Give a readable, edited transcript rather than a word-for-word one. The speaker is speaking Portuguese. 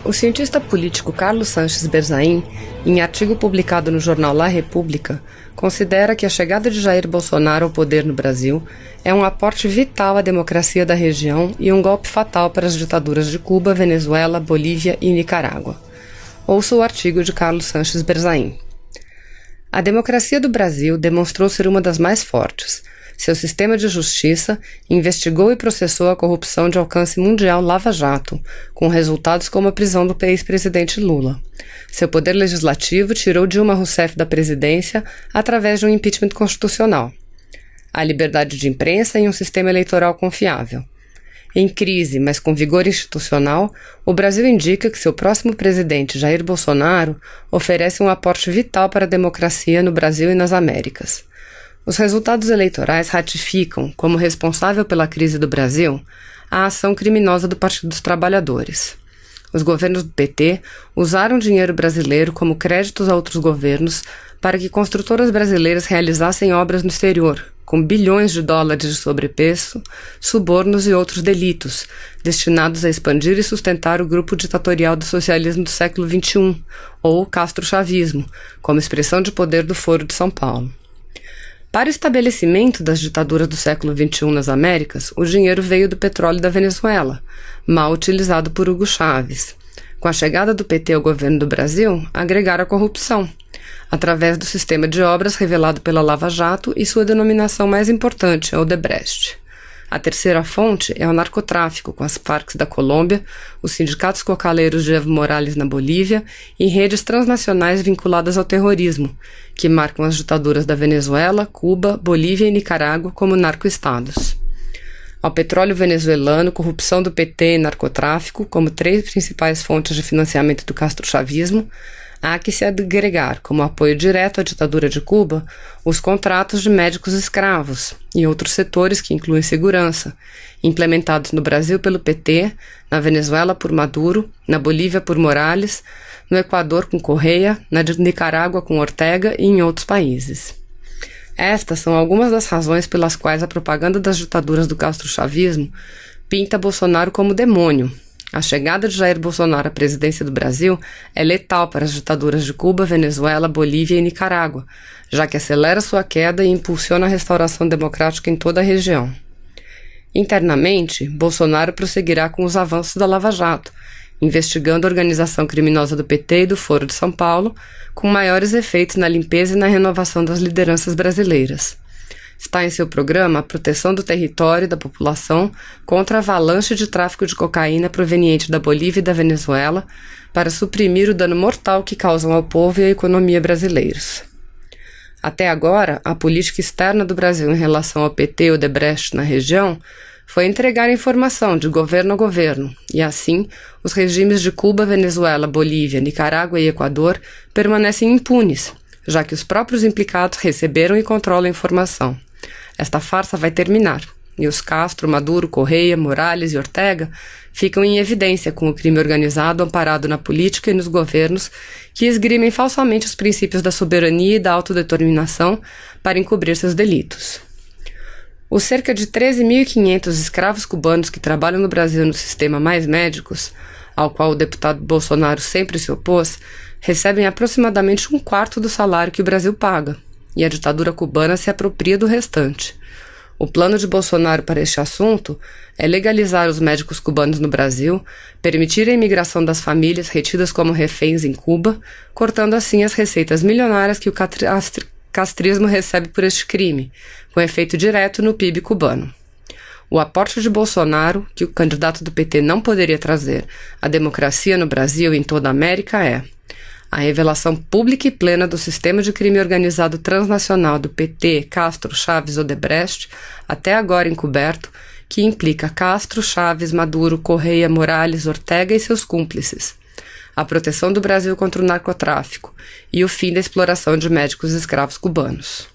O cientista político Carlos Sanches Berzain, em artigo publicado no jornal La República, considera que a chegada de Jair Bolsonaro ao poder no Brasil é um aporte vital à democracia da região e um golpe fatal para as ditaduras de Cuba, Venezuela, Bolívia e Nicarágua. Ouça o artigo de Carlos Sanches Berzain. A democracia do Brasil demonstrou ser uma das mais fortes. Seu sistema de justiça investigou e processou a corrupção de alcance mundial Lava Jato, com resultados como a prisão do ex-presidente Lula. Seu poder legislativo tirou Dilma Rousseff da presidência através de um impeachment constitucional. A liberdade de imprensa e um sistema eleitoral confiável. Em crise, mas com vigor institucional, o Brasil indica que seu próximo presidente, Jair Bolsonaro, oferece um aporte vital para a democracia no Brasil e nas Américas. Os resultados eleitorais ratificam, como responsável pela crise do Brasil, a ação criminosa do Partido dos Trabalhadores. Os governos do PT usaram dinheiro brasileiro como créditos a outros governos para que construtoras brasileiras realizassem obras no exterior, com bilhões de dólares de sobrepreço, subornos e outros delitos, destinados a expandir e sustentar o grupo ditatorial do socialismo do século XXI, ou castrochavismo, como expressão de poder do Foro de São Paulo. Para o estabelecimento das ditaduras do século XXI nas Américas, o dinheiro veio do petróleo da Venezuela, mal utilizado por Hugo Chávez. Com a chegada do PT ao governo do Brasil, agregaram a corrupção, através do sistema de obras revelado pela Lava Jato e sua denominação mais importante, a Odebrecht. A terceira fonte é o narcotráfico, com as Farc da Colômbia, os sindicatos cocaleiros de Evo Morales na Bolívia e redes transnacionais vinculadas ao terrorismo, que marcam as ditaduras da Venezuela, Cuba, Bolívia e Nicarágua como narcoestados. Ao petróleo venezuelano, corrupção do PT e narcotráfico, como três principais fontes de financiamento do castrochavismo, há que se agregar, como apoio direto à ditadura de Cuba, os contratos de médicos escravos e outros setores que incluem segurança, implementados no Brasil pelo PT, na Venezuela por Maduro, na Bolívia por Morales, no Equador com Correa, na Nicarágua com Ortega e em outros países. Estas são algumas das razões pelas quais a propaganda das ditaduras do castrochavismo pinta Bolsonaro como demônio. A chegada de Jair Bolsonaro à presidência do Brasil é letal para as ditaduras de Cuba, Venezuela, Bolívia e Nicarágua, já que acelera sua queda e impulsiona a restauração democrática em toda a região. Internamente, Bolsonaro prosseguirá com os avanços da Lava Jato, investigando a organização criminosa do PT e do Foro de São Paulo, com maiores efeitos na limpeza e na renovação das lideranças brasileiras. Está em seu programa a proteção do território e da população contra a avalanche de tráfico de cocaína proveniente da Bolívia e da Venezuela para suprimir o dano mortal que causam ao povo e à economia brasileiros. Até agora, a política externa do Brasil em relação ao PT e Odebrecht na região foi entregar informação de governo a governo, e assim, os regimes de Cuba, Venezuela, Bolívia, Nicarágua e Equador permanecem impunes, já que os próprios implicados receberam e controlam a informação. Esta farsa vai terminar, e os Castro, Maduro, Correa, Morales e Ortega ficam em evidência com o crime organizado amparado na política e nos governos que esgrimem falsamente os princípios da soberania e da autodeterminação para encobrir seus delitos. Os cerca de 13.500 escravos cubanos que trabalham no Brasil no sistema Mais Médicos, ao qual o deputado Bolsonaro sempre se opôs, recebem aproximadamente um quarto do salário que o Brasil paga, e a ditadura cubana se apropria do restante. O plano de Bolsonaro para este assunto é legalizar os médicos cubanos no Brasil, permitir a imigração das famílias retidas como reféns em Cuba, cortando assim as receitas milionárias que o castrismo recebe por este crime, com efeito direto no PIB cubano. O aporte de Bolsonaro, que o candidato do PT não poderia trazer à democracia no Brasil e em toda a América é a revelação pública e plena do sistema de crime organizado transnacional do PT, Castro, Chávez, Odebrecht, até agora encoberto, que implica Castro, Chávez, Maduro, Correa, Morales, Ortega e seus cúmplices, a proteção do Brasil contra o narcotráfico e o fim da exploração de médicos escravos cubanos.